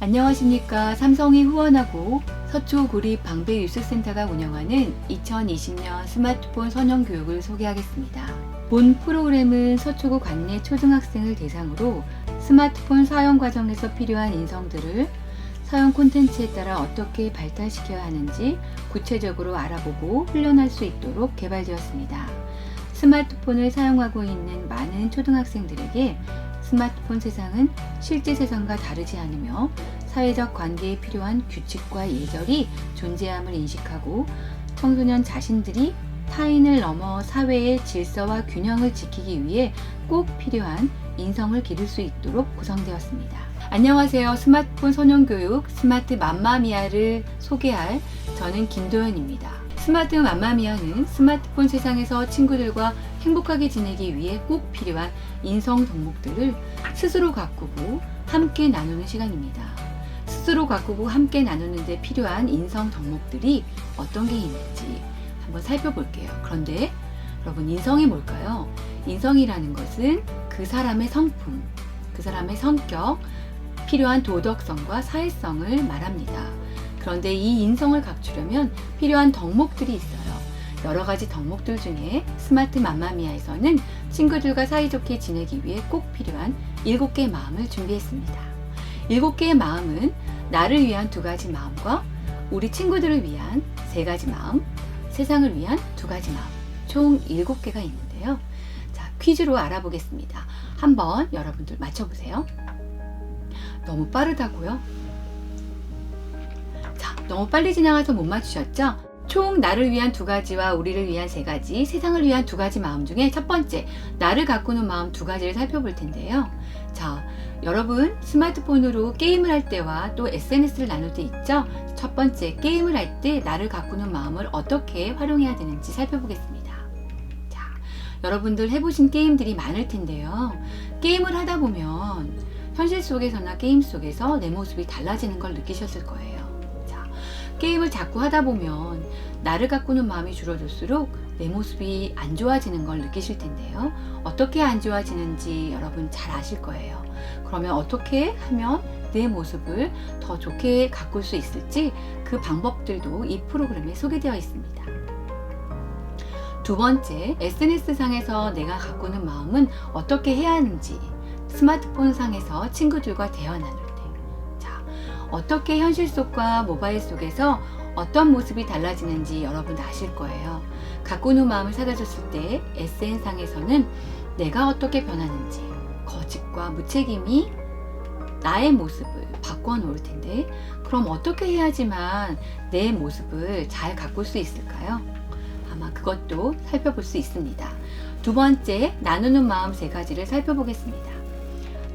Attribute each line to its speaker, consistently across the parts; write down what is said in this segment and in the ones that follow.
Speaker 1: 안녕하십니까. 삼성이 후원하고 서초구립방배유스센터가 운영하는 2020년 스마트폰 선형 교육을 소개하겠습니다. 본 프로그램은 서초구 관내 초등학생을 대상으로 스마트폰 사용 과정에서 필요한 인성들을 사용 콘텐츠에 따라 어떻게 발달시켜야 하는지 구체적으로 알아보고 훈련할 수 있도록 개발되었습니다. 스마트폰을 사용하고 있는 많은 초등학생들에게 스마트폰 세상은 실제 세상과 다르지 않으며 사회적 관계에 필요한 규칙과 예절이 존재함을 인식하고 청소년 자신들이 타인을 넘어 사회의 질서와 균형을 지키기 위해 꼭 필요한 인성을 기를 수 있도록 구성되었습니다. 안녕하세요. 스마트폰 선형교육 스마트 맘마미아를 소개할 저는 김도연입니다. 스마트 맘마미아는 스마트폰 세상에서 친구들과 행복하게 지내기 위해 꼭 필요한 인성 덕목들을 스스로 가꾸고 함께 나누는 시간입니다. 스스로 가꾸고 함께 나누는 데 필요한 인성 덕목들이 어떤 게 있는지 한번 살펴볼게요. 그런데 여러분, 인성이 뭘까요? 인성이라는 것은 그 사람의 성품, 그 사람의 성격, 필요한 도덕성과 사회성을 말합니다. 그런데 이 인성을 갖추려면 필요한 덕목들이 있어요. 여러 가지 덕목들 중에 스마트 맘마미아에서는 친구들과 사이좋게 지내기 위해 꼭 필요한 7개의 마음을 준비했습니다. 7개의 마음은 나를 위한 2가지 마음과 우리 친구들을 위한 3가지 마음, 세상을 위한 2가지 마음, 총 7개가 있는데요. 자, 퀴즈로 알아보겠습니다. 한번 여러분들 맞춰보세요. 너무 빠르다고요? 자, 너무 빨리 지나가서 못 맞추셨죠? 총 나를 위한 2가지와 우리를 위한 3가지, 세상을 위한 2가지 마음 중에 첫 번째, 나를 가꾸는 마음 2가지를 살펴볼 텐데요. 자, 여러분 스마트폰으로 게임을 할 때와 또 SNS를 나눌 때 있죠? 첫 번째, 게임을 할 때 나를 가꾸는 마음을 어떻게 활용해야 되는지 살펴보겠습니다. 자, 여러분들 해보신 게임들이 많을 텐데요. 게임을 하다 보면 현실 속에서나 게임 속에서 내 모습이 달라지는 걸 느끼셨을 거예요. 자, 게임을 자꾸 하다 보면 나를 가꾸는 마음이 줄어들수록 내 모습이 안 좋아지는 걸 느끼실 텐데요. 어떻게 안 좋아지는지 여러분 잘 아실 거예요. 그러면 어떻게 하면 내 모습을 더 좋게 가꿀 수 있을지 그 방법들도 이 프로그램에 소개되어 있습니다. 두 번째, SNS상에서 내가 가꾸는 마음은 어떻게 해야 하는지, 스마트폰 상에서 친구들과 대화 나눌 때, 자, 어떻게 현실 속과 모바일 속에서 어떤 모습이 달라지는지 여러분 아실 거예요. 가꾸는 마음을 사라졌을 때 SNS상에서는 내가 어떻게 변하는지, 거짓과 무책임이 나의 모습을 바꿔 놓을 텐데, 그럼 어떻게 해야지만 내 모습을 잘 가꿀 수 있을까요? 아마 그것도 살펴볼 수 있습니다. 두 번째, 나누는 마음 3가지를 살펴보겠습니다.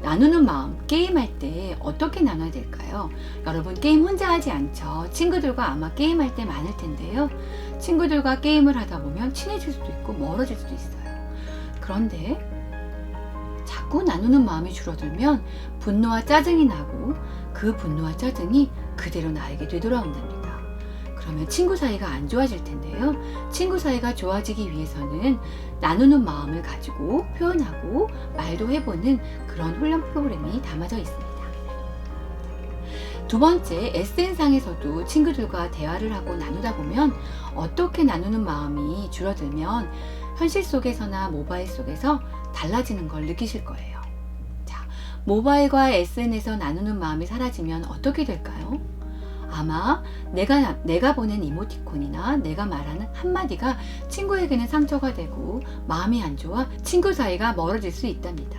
Speaker 1: 나누는 마음, 게임할 때 어떻게 나눠야 될까요? 여러분 게임 혼자 하지 않죠? 친구들과 아마 게임할 때 많을 텐데요. 친구들과 게임을 하다 보면 친해질 수도 있고 멀어질 수도 있어요. 그런데 자꾸 나누는 마음이 줄어들면 분노와 짜증이 나고 그 분노와 짜증이 그대로 나에게 되돌아온답니다. 그러면 친구 사이가 안 좋아질 텐데요. 친구 사이가 좋아지기 위해서는 나누는 마음을 가지고 표현하고 말도 해보는 그런 훈련 프로그램이 담아져 있습니다. 두 번째, SNS상에서도 친구들과 대화를 하고 나누다 보면 어떻게 나누는 마음이 줄어들면 현실 속에서나 모바일 속에서 달라지는 걸 느끼실 거예요. 자, 모바일과 SNS에서 나누는 마음이 사라지면 어떻게 될까요? 아마 내가 보낸 이모티콘이나 내가 말하는 한마디가 친구에게는 상처가 되고 마음이 안 좋아 친구 사이가 멀어질 수 있답니다.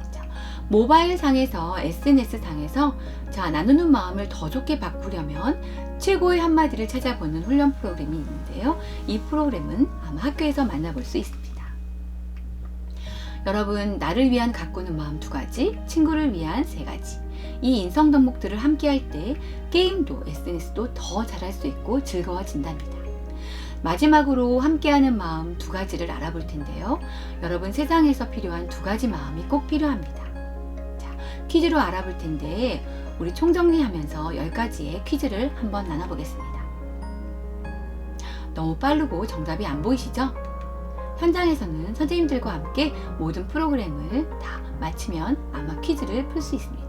Speaker 1: 자, 모바일 상에서 SNS 상에서 자, 나누는 마음을 더 좋게 바꾸려면 최고의 한마디를 찾아보는 훈련 프로그램이 있는데요. 이 프로그램은 아마 학교에서 만나볼 수 있습니다. 여러분, 나를 위한 가꾸는 마음 2가지, 친구를 위한 3가지. 이 인성 덕목들을 함께 할 때 게임도 SNS도 더 잘할 수 있고 즐거워진답니다. 마지막으로 함께하는 마음 2가지를 알아볼 텐데요. 여러분 세상에서 필요한 2가지 마음이 꼭 필요합니다. 자, 퀴즈로 알아볼 텐데 우리 총정리하면서 10가지의 퀴즈를 한번 나눠보겠습니다. 너무 빠르고 정답이 안 보이시죠? 현장에서는 선생님들과 함께 모든 프로그램을 다 마치면 아마 퀴즈를 풀 수 있습니다.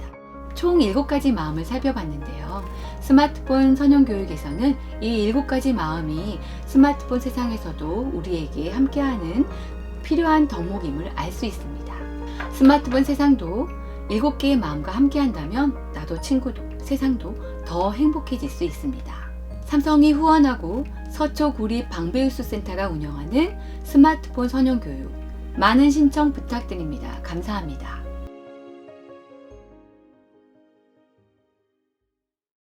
Speaker 1: 총 7가지 마음을 살펴봤는데요. 스마트폰 선용 교육에서는 이 7가지 마음이 스마트폰 세상에서도 우리에게 함께하는 필요한 덕목임을 알 수 있습니다. 스마트폰 세상도 7개의 마음과 함께한다면 나도 친구도 세상도 더 행복해질 수 있습니다. 삼성이 후원하고 서초구립 방배우수센터가 운영하는 스마트폰 선용 교육 많은 신청 부탁드립니다. 감사합니다.